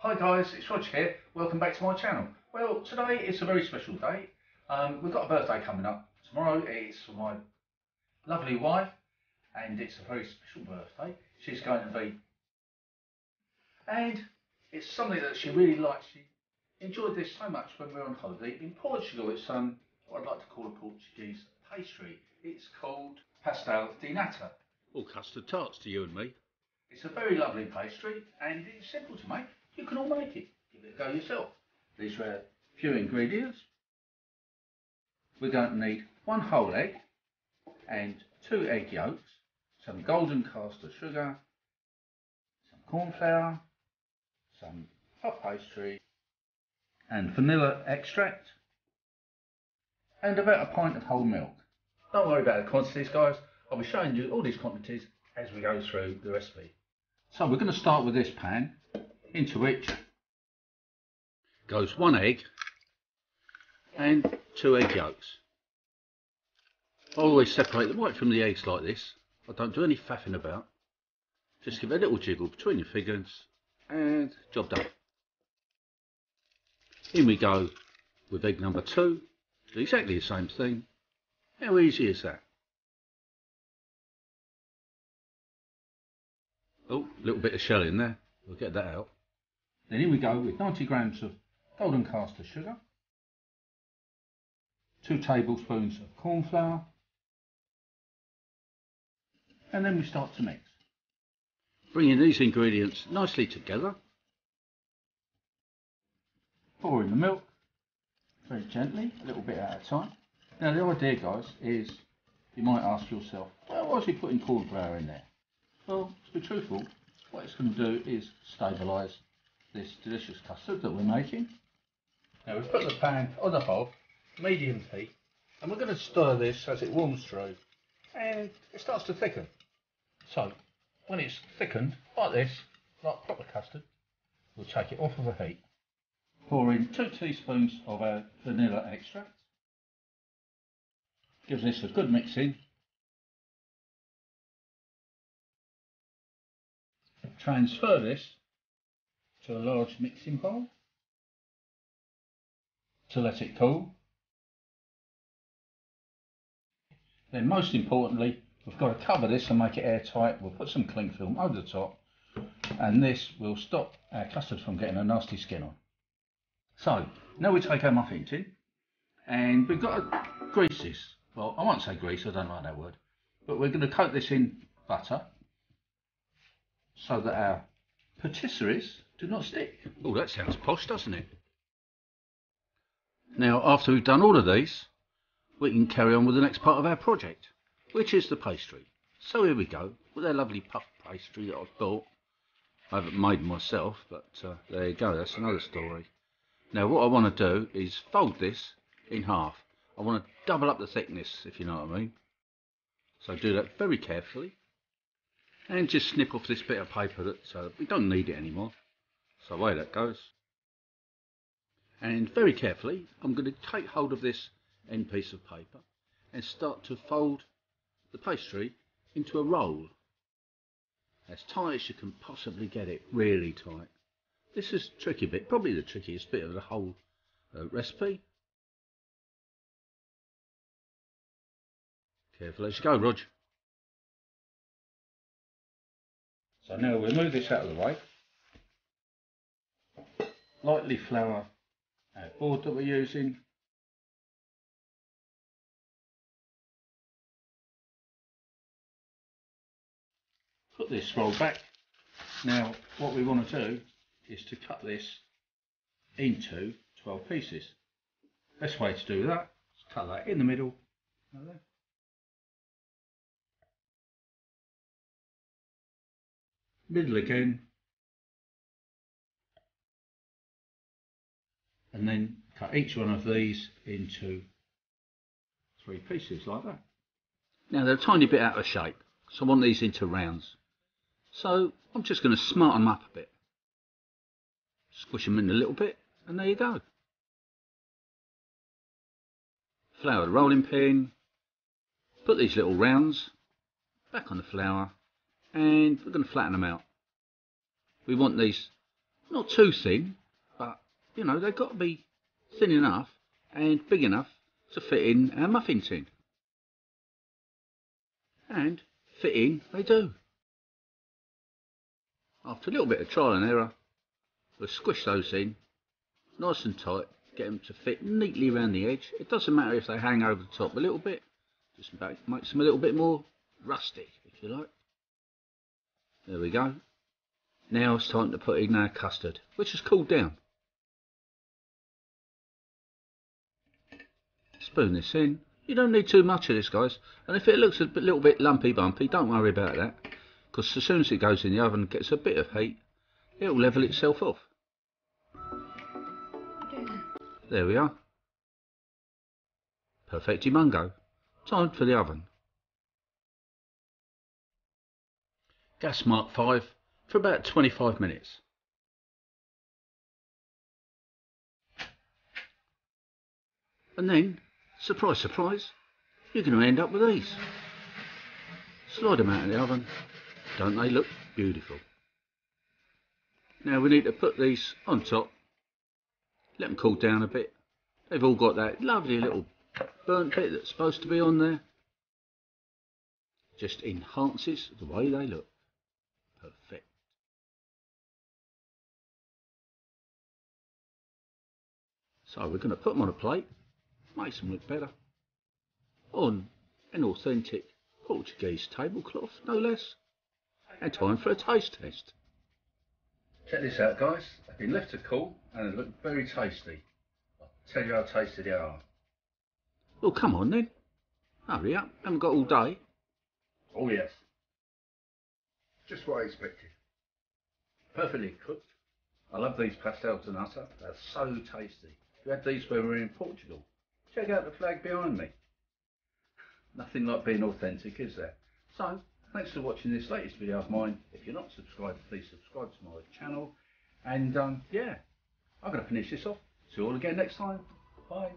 Hi guys, it's Roger here. Welcome back to my channel. Well, today it's a very special day. We've got a birthday coming up tomorrow. It's for my lovely wife, and it's a very special birthday. She's going to be, and it's something that she really likes. She enjoyed this so much when we were on holiday in Portugal. It's what I'd like to call a Portuguese pastry. It's called Pastel De Nata. All custard tarts to you and me. It's a very lovely pastry, and it's simple to make. You can all make it. Give it a go yourself. These are a few ingredients. We're going to need 1 whole egg and 2 egg yolks, some golden caster sugar, some corn flour, some puff pastry, and vanilla extract, and about a pint of whole milk. Don't worry about the quantities, guys. I'll be showing you all these quantities as we go through the recipe. So we're going to start with this pan, into which goes 1 egg and 2 egg yolks. I always separate the white from the eggs like this. I don't do any faffing about. Just give it a little jiggle between your fingers and job done. In we go with egg number 2. Do exactly the same thing. How easy is that? Oh, a little bit of shell in there. We'll get that out. Then here we go with 90 grams of golden caster sugar, 2 tablespoons of corn flour, and then we start to mix. Bringing these ingredients nicely together. Pour in the milk very gently, a little bit at a time. Now the idea, guys, is you might ask yourself, well, why is he putting corn flour in there? Well, to be truthful, what it's going to do is stabilise this delicious custard that we're making. Now we've put the pan on the hob, medium heat, and we're going to stir this as it warms through and it starts to thicken. So when it's thickened like this, like proper custard, we'll take it off of the heat. Pour in 2 teaspoons of our vanilla extract. Gives this a good mix in. Transfer this to a large mixing bowl to let it cool. Then most importantly, we've got to cover this and make it airtight. We'll put some cling film over the top, and this will stop our custard from getting a nasty skin on. So now we take our muffin tin, and we've got to grease this. Well, I won't say grease, I don't like that word, but we're going to coat this in butter so that our patisseries do not stick. Oh, that sounds posh, doesn't it? Now, after we've done all of these, we can carry on with the next part of our project, which is the pastry. So here we go, with our lovely puff pastry that I've bought. I haven't made myself, but there you go, that's another story. Now, what I want to do is fold this in half. I want to double up the thickness, if you know what I mean. So do that very carefully. And just snip off this bit of paper that we don't need it anymore. So away that goes. And very carefully, I'm going to take hold of this end piece of paper and start to fold the pastry into a roll. As tight as you can possibly get it, really tight. This is the tricky bit, probably the trickiest bit of the whole recipe. Careful as you go, Rog. So now we'll move this out of the way. Lightly flour our board that we're using. Put this roll back. Now what we want to do is to cut this into 12 pieces. Best way to do that is cut that in the middle. Like that. Middle again, and then cut each one of these into 3 pieces like that. Now they're a tiny bit out of shape, so I want these into rounds. So I'm just going to smart them up a bit. Squish them in a little bit, and there you go. Flour the rolling pin, put these little rounds back on the flour, and we're going to flatten them out. We want these Not too thin, but you know, they've got to be thin enough and big enough to fit in our muffin tin. And fit in they do. After a little bit of trial and error, we'll squish those in nice and tight, get them to fit neatly around the edge. It doesn't matter if they hang over the top a little bit, just makes them a little bit more rustic, if you like. There we go. Now it's time to put in our custard, which has cooled down. Spoon this in. You don't need too much of this, guys, and if it looks a little bit lumpy bumpy, don't worry about that, because as soon as it goes in the oven and gets a bit of heat, it'll level itself off. There we are. Perfecti mungo. Time for the oven. Gas mark 5 for about 25 minutes. And then, surprise surprise, you're going to end up with these. Slide them out of the oven. Don't they look beautiful? Now we need to put these on top. Let them cool down a bit. They've all got that lovely little burnt bit that's supposed to be on there. Just enhances the way they look. Perfect. So we're going to put them on a plate, makes them look better, on an authentic Portuguese tablecloth, no less. And time for a taste test. Check this out, guys. They've been left to cool and they look very tasty. I'll tell you how tasty they are. Well, come on then. Hurry up, haven't got all day. Oh yes. Just what I expected. Perfectly cooked. I love these Pastel De Nata. They're so tasty. We had these when we were in Portugal. Check out the flag behind me. Nothing like being authentic, is there? So, thanks for watching this latest video of mine. If you're not subscribed, please subscribe to my channel. And yeah, I'm going to finish this off. See you all again next time. Bye.